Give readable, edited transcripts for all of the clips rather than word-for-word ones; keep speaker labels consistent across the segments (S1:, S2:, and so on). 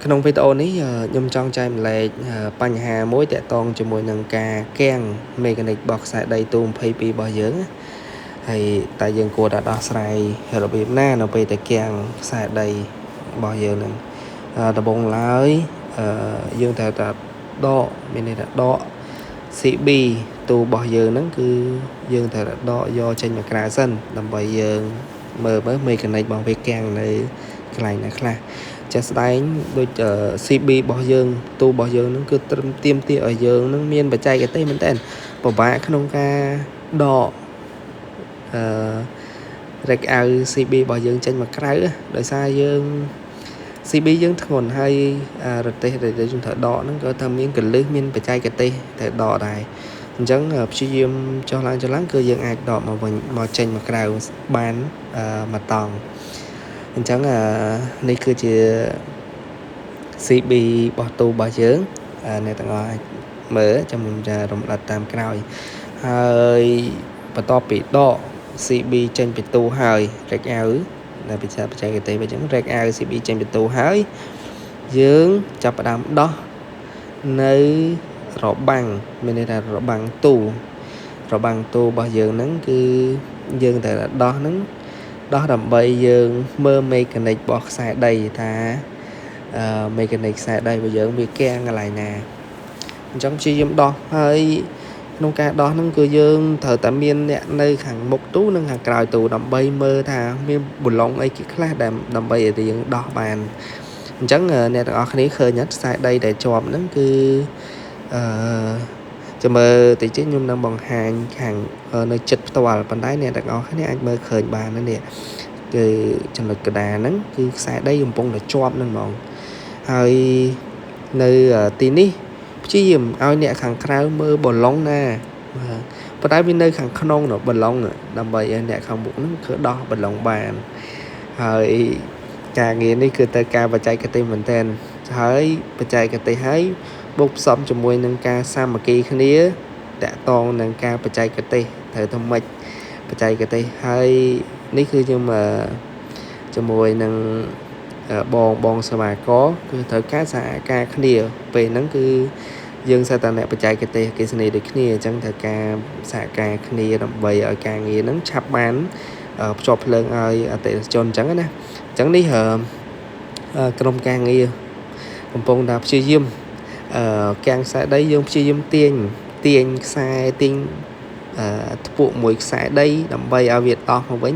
S1: ក្នុងវីដេអូនេះខ្ញុំចង់ចែកម្លែកបញ្ហាមួយទាក់ទងជាមួយនឹងការគាំង mechanic របស់ខ្សែដីទូ22របស់យើងហើយតែយើងគួរតែដោះស្រាយរបៀបណានៅពេលតែគាំងខ្សែដីរបស់យើងនឹងដំបូងឡើយយើងត្រូវតែដកមានន័យថាដក CB ទូរបស់យើងហ្នឹងគឺយើងត្រូវតែដកយកចេញមកក្រៅសិនដើម្បីយើងមើល mechanic របស់វាគាំងនៅកន្លែងណាខ្លះចាស់ស្ដែងដូច CB របស់យើងទូរបស់យើងហ្នឹងគឺត្រឹមទាមទារឲ្យយើងហ្នឹងមានបច្ចេកទេសមែនតើពិបាកក្នុងការដករែកអាវ CB របស់យើងចេញមកក្រៅដោយសារយើង CB យើងធ្ងន់ហើយរទេះដែលយើងត្រូវដកហ្នឹងក៏ថាមានកលឹះមានបច្ចេកទេសត្រូវដកដែរអញ្ចឹងព្យាយាមចុះឡើងគឺយើងអាចដកមកវិញមកចេញមកក្រៅបានមួយតង់អញ្ចឹងនេះគឺជា CB របស់ទូរបស់យើងអ្នកទាំងអស់អាចមើលចាំខ្ញុំจะរំលឹកតាមក្រោយហើយបន្ទាប់ពីដក CB ចេញពីទូហើយរែកអាវដែលបច្ចេកទេសអញ្ចឹងរែកអាវ CB ចេញពីទូហើយយើងចាប់ផ្ដើមដោះនៅរបាំងមានន័យថារបាំងទូរបស់យើងហ្នឹងគឺយើងត្រូវដោះហ្នឹងដោះដើម្បីយើងមើល mechanic របស់ខ្សែដីថាmechanic ខ្សែដីរបស់យើងវាគាំងកន្លែងណាអញ្ចឹងព្យាយាមដោះហើយក្នុងការដោះហ្នឹងគឺយើងត្រូវតែមានអ្នកនៅខាងមុខទូនិងខាងក្រោយទូដើម្បីមើលថាមានប៊ូឡុងអីគេខ្លះដើម្បីឲ្យយើងដោះបានអញ្ចឹងអ្នកទាំងអស់គ្នាឃើញខ្សែដីដែលជាប់ហ្នឹងគឺចាំមើលតិចខ្ញុំនឹងបង្ហាញខាងនៅចិត្តផ្ទាល់ប៉ុន្តែអ្នកទាំងអស់គ្នាអាចមើលឃើញបាននេះគឺចំណុចកណ្ដាលហ្នឹងគឺខ្សែដីកំពុងតែជាប់ហ្នឹងហ្មងហើយនៅទីនេះព្យាយាមឲ្យអ្នកខាងក្រៅមើលប៊ូឡុងណាប៉ុន្តែវានៅខាងក្នុងប៊ូឡុងដើម្បីឲ្យអ្នកខាងមុខហ្នឹងគឺដោះប៊ូឡុងបានហើយការងារនេះគឺទៅការបច្ចេកទេសមែនទែនហើយបច្ចេកទេសហើយបូកផ្សំជាមួយនឹងការសាមគ្គីគ្នាតាក់ទងនឹងការបច្ចេកទេសត្រូវធ្វើម៉េចបច្ចេកទេសហើយនេះគឺខ្ញុំជាមួយនឹងបងសមាគមគឺត្រូវការសហការគ្នាពេលហ្នឹងគឺយើងសិតតែអ្នកបច្ចេកទេសអគ្គិសនីដូចគ្នាអញ្ចឹងត្រូវការសហការគ្នាដើម្បីឲ្យការងារហ្នឹងឆាប់បានភ្ជាប់ភ្លើងឲ្យអតិថិជនអញ្ចឹងណាអញ្ចឹងនេះក្រុមការងារកំពុងតែព្យាយាមកាំងខ្សែដីយើងព្យាយាមទាញខ្សែទាញធ្ពក់មួយខ្សែដីដើម្បីឲ្យវាដោះមកវិញ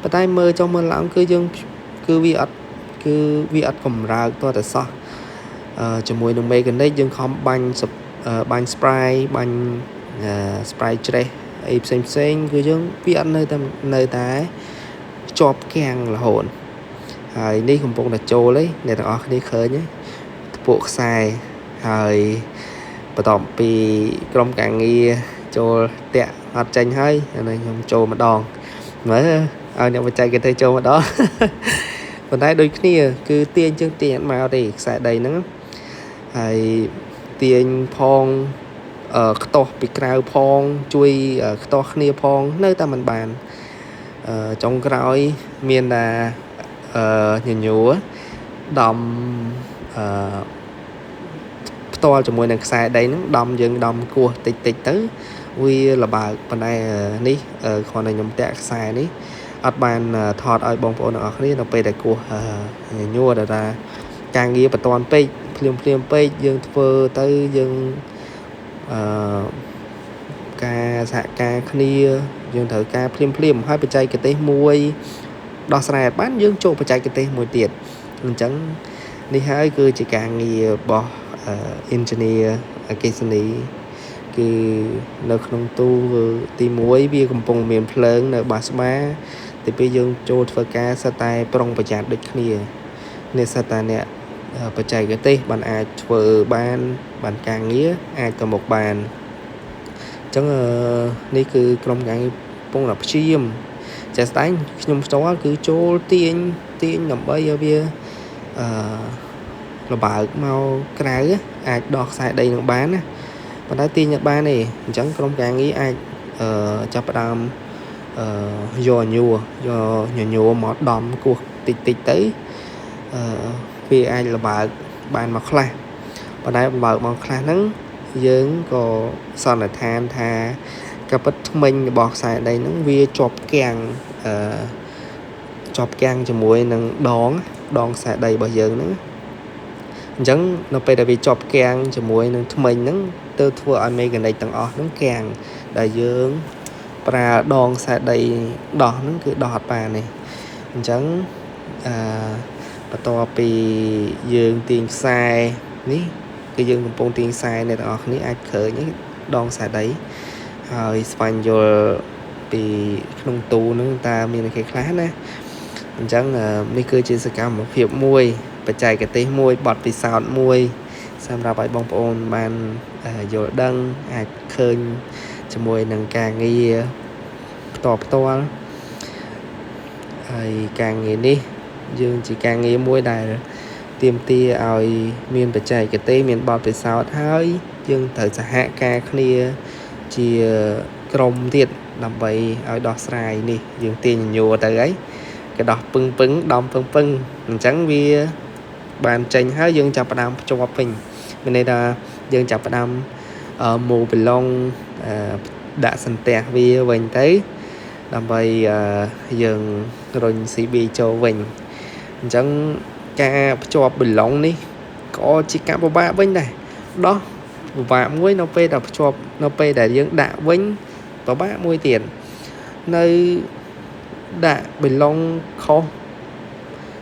S1: ប៉ុន្តែមើលចុះមើលឡើងគឺវាអត់កម្រើកតតែសោះជាមួយនឹង mechanic យើងខំបាញ់ spray បាញ់ spray ច្រេះអីផ្សេងគឺយើងវាអត់នៅតែជាប់គាំងរហូតហើយនេះកំពុងតែចូលឯអ្នកទាំងអស់គ្នាឃើញធ្ពក់ខ្សែហើយបន្ទាប់ពីក្រុមការងារចូលតាក់អត់ចេញហើយខ្ញុំចូលម្ដងមើលឲ្យអ្នកបច្ចេកទេសចូលម្ដងប៉ុន្តែដូចគ្នាគឺទាញមកទេខ្សែដីហ្នឹងហើយទាញផងខ្ទាស់ពីក្រៅផងជួយខ្ទាស់គ្នាផងនៅតែមិនបានចុងក្រោយមានតែញញួរដំផ្ទាល់ជាមួយនឹងខ្សែដីហ្នឹងដំគោះតិចទៅវាលបើកប៉ុន្តែនេះគ្រាន់តែខ្ញុំតាក់ខ្សែនេះអត់បានថតឲ្យបងប្អូនទាំងអស់គ្នានៅពេលដែលគោះញួរថាការងារបន្ទាន់ពេកភ្លាមពេកយើងធ្វើទៅយើងការសហការគ្នាយើងត្រូវការភ្លាមហើយបច្ចេកទេសមួយដោះស្រាយបានយើងចូលបច្ចេកទេសមួយទៀតអញ្ចឹងនេះហើយគឺជាការងាររបស់engineer អគ្គិសនីគឺនៅក្នុងទូទី1វាកំពុងមានភ្លើងនៅបាសបាទី2យើងចូលធ្វើការសិតតែប្រុងប្រយ័ត្នដូចគ្នានេះសិតតែអ្នកបច្ចេកទេសបានអាចធ្វើបានការងារអាចទៅមុខបានអញ្ចឹងនេះគឺក្រុមការងារកំពុងតែព្យាយាមចាស់ស្ដែងខ្ញុំផ្ទាល់គឺចូលទាញដើម្បីឲ្យវាលបើកមកក្រៅអាចដោះខ្សែដីនឹងបានណាប៉ុន្តែទាញអត់បានទេអញ្ចឹងក្រុមការងារអាចចាប់ផ្ដើមយកញញួរមកដំគោះតិចទៅវាអាចលបើក bàn mà khla và đây mở bằng khla nắng dưỡng có son là than tha cặp bất mình bọt xài đây nó vi chọc càng chọc càng cho muối nâng đón xài đây bao giờ nữa chẳng nó phải là vì chọc càng cho muối nâng mình nó tư thua ai mê gần đây tầng ọ nó càng đại dưỡng và đòn xài đây đỏ nó cứ đọt bà này chẳng và to bị dương tiền sai ní cái dương một phong tiền sai này đó ní ai khởi những đòn xài đấy rồi phanh vô bị không tu nữa ta mình cái khá nè chẳng mấy cơ chế sự cảm một phiệp môi và chạy cái tế môi bọt bị sao môi xong ra bài bóng ôn bàn vô đăng ai khơi cho môi nâng càng nghi tọp to càng nghĩ đi dương chỉ càng nghĩ môi đài tiêm tia ơi miền phải chạy cái tế miền bọt bị sao hơi dương thời sẽ hạ ca kia chỉ crom thiệt làm vậy ở đọt xài nè dương tiền nhiều tới ấy cái đọt pưng đom pưng chẳng vì bàn tranh hơi dương chập đam cho hòa bình bên đây là dương chập đam mù bình long đã sẵn tẹt vì mình thấy làm vậy dương rồi CB cho mình chẳng ca cho bình long đi có chỉ cả ba bên này đó và muối nó phê đập cho nó phê để dưỡng đạ vinh và bác muối tiền nơi đạ bình long không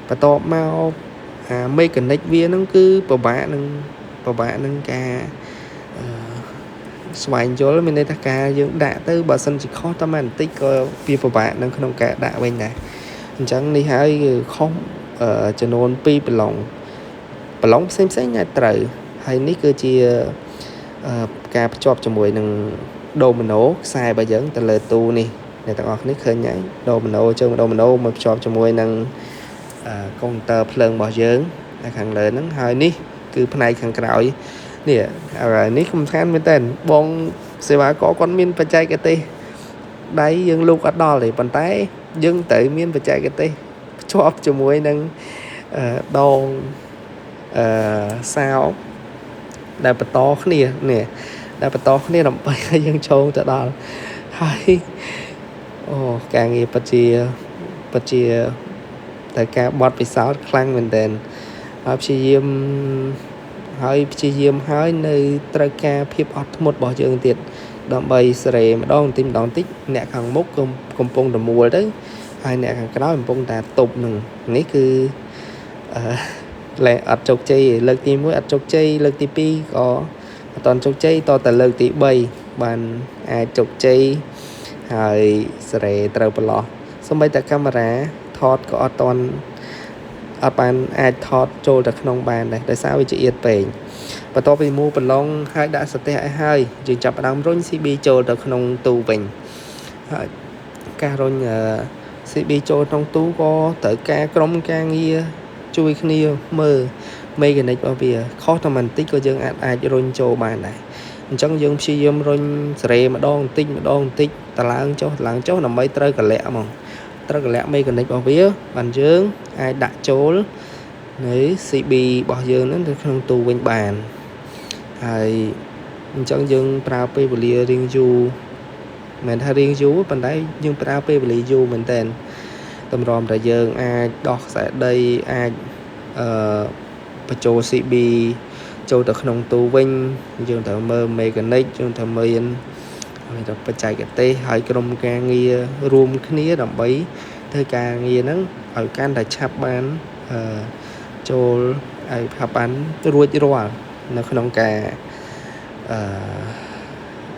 S1: và to mau mấy cái nách viên nó cứ bảo bạn nâng ca xoay chỗ mình đây ta ca dưỡng đạ tới bà sân chỉ khó tâm anh tích coi vì bảo bạn nâng không cả đạ bên này chẳng đi hai không cho nên pi bình long xem xét nhà trời hay ní cơ chia cà chọp cho mùi nâng đồ mình nổ xài bà dẫn ta lời tu nè để ta ngọt nít khơi nhảy đồ mình nổ mà chọp cho mùi nâng con tờ lần bỏ dưỡng là khẳng lời nâng hơi ní cứ phần này khẳng cạo nè rồi ní không khán với tên bọn xe bà có con miên phải chạy cái tê đấy dân lúc ở đó thì bàn tay dân tự miên phải chạy cái tê chọp cho mùi nâng đòn sao đại bật to nè đại bật to nè làm bay dân châu tại đó hay càng nghiệp bật chia tại cả bọt bị sáu khăn mình đền hợp chi diêm hơi nơi trai ca phép một bỏ trường tiệt đòn bay sề mà đón tim đón tích nè hàng mốc công pong đầm mùa đấy hai nè hàng cái đó mình pong ta tục nừng nghĩ cứ lại ở chục chơi lực tí mũi ở chục chơi lực tí pi có toàn chục chơi to tờ lực tí bay bàn chục chơiហើយសេរីត្រូវប្រឡោះសូម្បីតែកាមេរ៉ាថតក៏អត់តាន់អត់បានអាចថតចូលទៅក្នុងបានដែរដោយសារវាជាអៀតពេកបន្ទាប់ពីមូប្រឡងហើយដាក់សទេសឲ្យហើយយើងចាប់ផ្ដើមរុញ CB ចូលទៅក្នុងទូវិញហើយការរុញ CB ចូលក្នុងទូក៏ត្រូវការក្រុមការងារជួយគ្នាមើលមេកានិករបស់វាខុសតែបន្តិចក៏យើងអាចរុញចូលបានដែរអញ្ចឹងយើងព្យាយាមរុញសេរីម្ដងបន្តិចតឡើងចុះដើម្បីត្រូវកលៈហ្មងត្រូវកលៈមេកានិករបស់វាបានយើងអាចដាក់ចូលនៅ CB របស់យើងហ្នឹងទៅក្នុងទូវិញបានហើយអញ្ចឹងយើងប្រើពេលវេលារៀងយូរមិនថារៀងយូរប៉ុន្តែយើងប្រើពេលវេលាយូរមែនតើតម្រាំតែយើងអាចដោះខ្សែដីអាចបញ្ចូល CB ចូលទៅក្នុងទូវិញយើងត្រូវមើលមេកានិកយើងត្រូវមើលហើយទៅបច្ចេកទេសហើយក្រុមការងាររួមគ្នាដើម្បីធ្វើការងារហ្នឹងឲ្យកាន់តែឆាប់បានចូលឲ្យផាប់បានរួចរាល់នៅក្នុងការ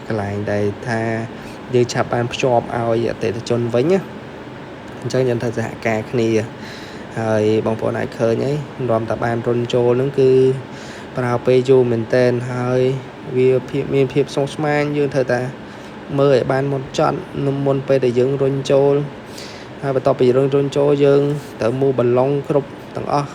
S1: កន្លែងដែលថាយើងឆាប់បានភ្ជាប់ឲ្យអតិថិជនវិញណាអញ្ចឹងយើងត្រូវសហការគ្នាហើយបងប្អូនអាចឃើញហើយរំតាបានរុនចូលហ្នឹងគឺប្រើពេលយូរមែនតើហើយវាមានភាពស្មុគស្មាញយើងត្រូវតែមើលឲ្យបានមុនចត់មុនពេលដែលយើងរុញចូលហើយបន្ទាប់ពីរុញចូលយើងត្រូវមូបឡុងគ្រប់ទាំងអស់